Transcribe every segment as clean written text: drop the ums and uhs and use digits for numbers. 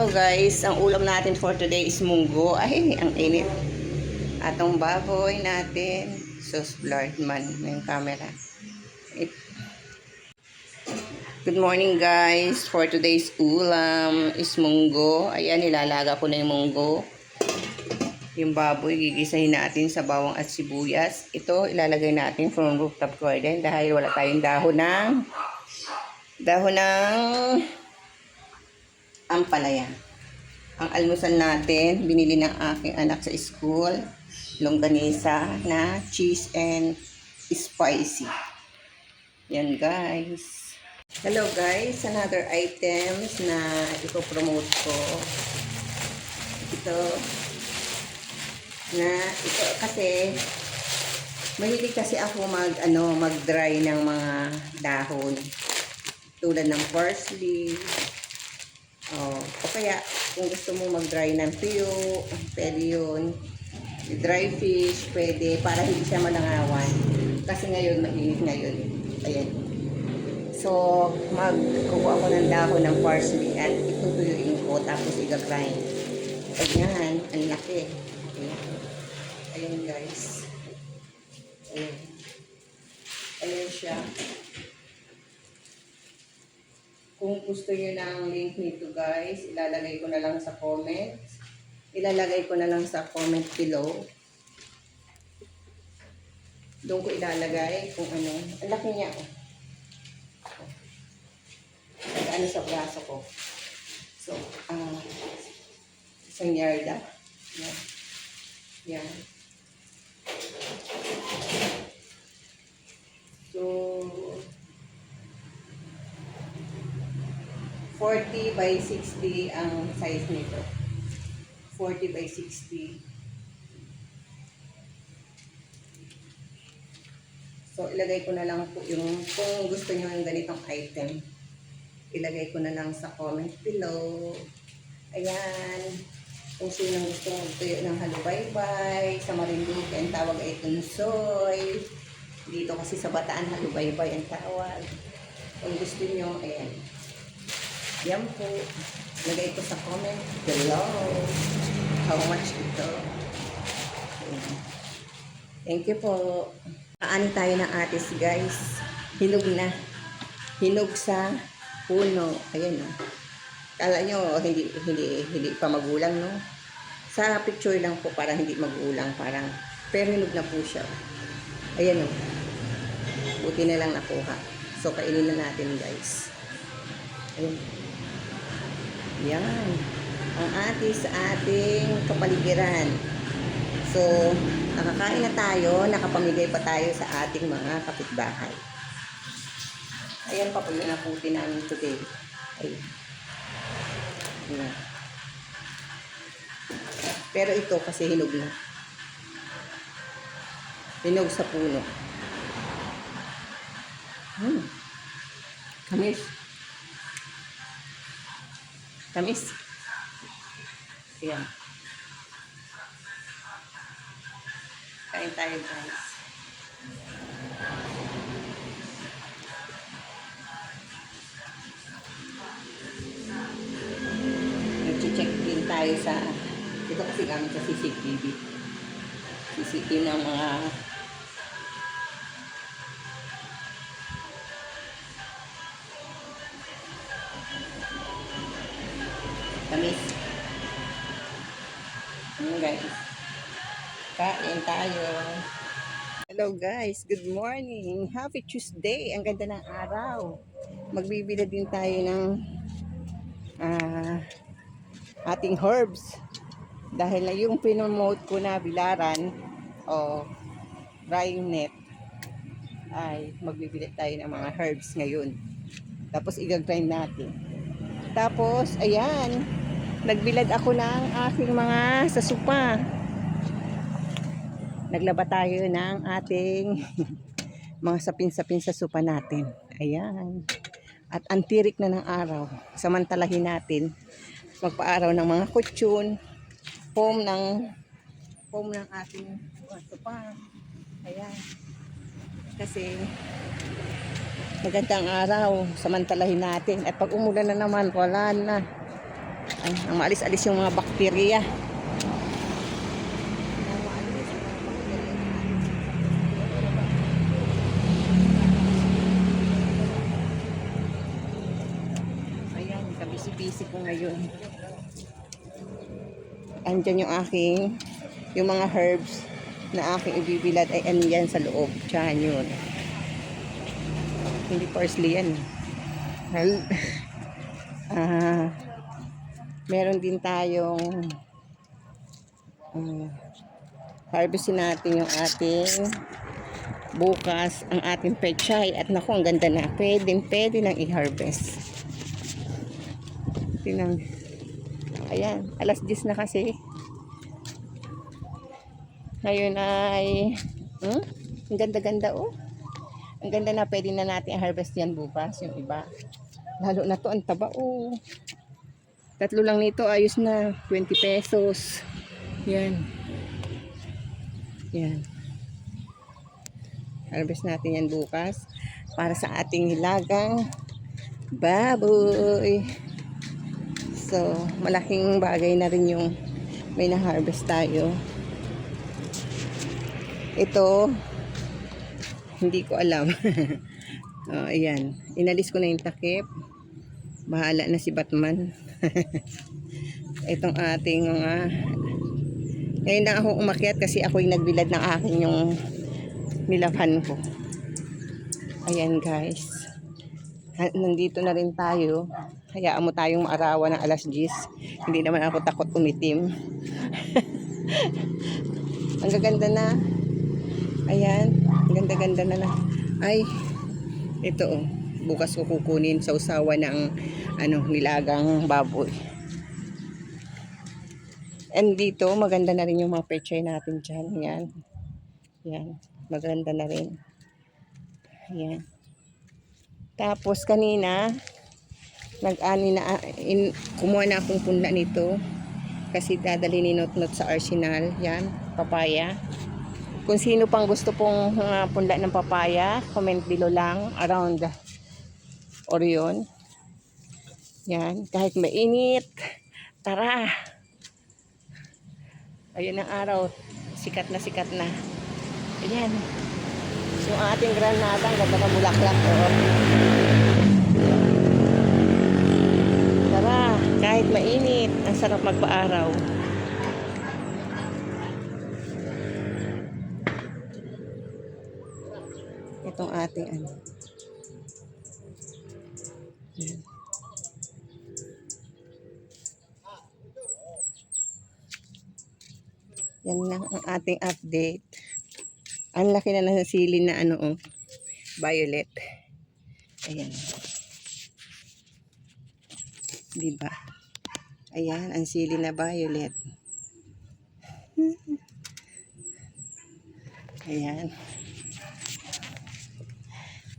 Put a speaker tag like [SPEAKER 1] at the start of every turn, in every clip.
[SPEAKER 1] Hello guys, ang ulam natin for today is munggo. Ay, ang init. Atong baboy natin. Sus, blurred man yung camera. Good morning guys. For today's ulam is munggo. Ayan, nilalaga ko na yung munggo. Yung baboy, gigisahin natin sa bawang at sibuyas. Ito, ilalagay natin from rooftop garden dahil wala tayong dahon ng ampalaya. Ang almusal natin, binili ng aking anak sa school, longganisa na cheese and spicy. Yan guys. Hello guys, another items na ipopromote ko. Ito kasi mahilig kasi ako mag-dry ng mga dahon tulad ng parsley. O kaya kung gusto mo mag-dry ng tuyo, pwede yun. Dry fish, pwede, para hindi siya malangawan. Kasi ngayon, mainit ngayon. Ayan. So, magkukuha ko ng dahon ng parsley at itutuyuin ko, tapos i-grind. Ayan, ang laki. Ayan. Ayan guys. Ayan. Ayan siya. Kung gusto nyo ng link nito guys, ilalagay ko na lang sa comments. Ilalagay ko na lang sa comment below. Doon ko ilalagay kung ano. Ang laki niya. Ano sa braso ko. So, isang yarda. Yan. Yan. So, 40 by 60 ang size nito. 40 by 60. So, ilagay ko na lang po yung, kung gusto nyo ng ganitong item, ilagay ko na lang sa comment below. Ayan. Kung sino gusto magtuyo ng halubaybay, sa Marinduque, ang tawag ay tunsoy. Dito kasi sa Bataan, halubaybay ang tawag. Kung gusto nyo, ayan. Yan po. Lagay ko sa comment below how much ito. Thank you po. Kaani tayo ng atis guys. Hinog na. Hinog sa puno. Ayan o. Kala nyo hindi pa magulang no? Sa picture lang po para hindi magulang. Parang pero hinog na po siya. Ayan o. Buti na lang nakuha. So kainin na natin guys. Ayan. Yan. Ang atis sa ating kapaligiran. So, nakakain na tayo, nakapamigay pa tayo sa ating mga kapitbahay. Ayan pa po yung naputi namin today. Ayan. Ayan. Pero ito kasi hinog na. Hinog sa puno. Kamis. Tamis. Ayan. Kain tayo guys. Nag-check din tayo sa, ito kasi gamit sa CCTV. CCTV ng mga tamis. Guys. Kain tayo. Hello guys. Good morning. Happy Tuesday. Ang ganda ng araw. Magbibili din tayo ng ating herbs. Dahil na yung pinomote ko na bilaran o drying net ay magbibili tayo ng mga herbs ngayon. Tapos i-grind natin. Tapos, ayan, nagbilad ako ng aking mga sasupa. Naglaba tayo ng ating mga sapin-sapin sa supa natin. Ayan. At antirik na ng araw. Samantalahin natin. Magpaaraw ng mga kutsyon. Foam ng ating mga supa. Ayan. Kasi magandang araw, samantalahin natin. At pag umulan na naman, wala na. Ay, ang maalis-alis yung mga bakterya. Ayan, kabisi-bisi ko ngayon. Andyan yung mga herbs na aking ibibilad ay andyan sa loob. Tiyan yun. Hindi parsley yan. Meron din tayong harvestin natin yung ating bukas ang ating pechay. At naku, ang ganda na. Pwede nang i-harvest. Tinang, ayan, alas 10 na kasi. Ngayon ay, ang ganda-ganda oh. Ang ganda na, pwede na natin i-harvest yan bukas, yung iba. Lalo na to, ang taba oh. 3 lang nito, ayos na, 20 pesos. Yan. Yan. Harvest natin yan bukas para sa ating hilagang baboy. So, malaking bagay na rin yung may na-harvest tayo. Ito, hindi ko alam. Ayan. Inalis ko na yung takip. Bahala na si Batman. Itong ating mga... Ngayon na ako umakyat kasi ako'y nagbilad ng akin yung nilabhan ko. Ayan guys. Nandito na rin tayo. Hayaan mo tayong maarawan ng alas 10. Hindi naman ako takot umitim. Ang gaganda na. Ayan. Ang ganda-ganda na. Ay, ito oh. Bukas ko kukunin sa usawa ng nilagang baboy. And dito, maganda na rin yung mga pechay natin dyan. Yan. Yan. Maganda na rin. Yan. Tapos kanina, kumuha na akong punla nito. Kasi dadali ni Notnot sa Arsenal. Yan. Papaya. Kung sino pang gusto pong punla ng papaya, comment below lang. Around Orion. Yan. Kahit mainit. Tara. Ayun ang araw. Sikat na sikat na. Ayan. So ating granada. Ang ganda ng bulaklak. Tara. Kahit mainit. Ang sarap magpa-araw. Itong ating Yan. Yan lang ang ating update. Ang laki na ng sili na violet. Ayan. Diba? Ayan, ang sili na violet. Ayan.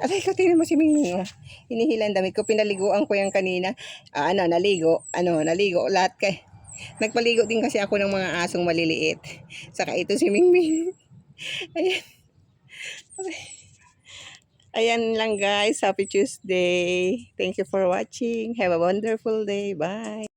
[SPEAKER 1] Aray ko, tingnan mo si Mingming. Hinihilan damit ko. Pinaliguan ko yung kanina. Naligo lahat kay. Nagpaligo din kasi ako ng mga asong maliliit. Saka ito si Mingming. Ayan. Ayan lang guys. Happy Tuesday. Thank you for watching. Have a wonderful day. Bye.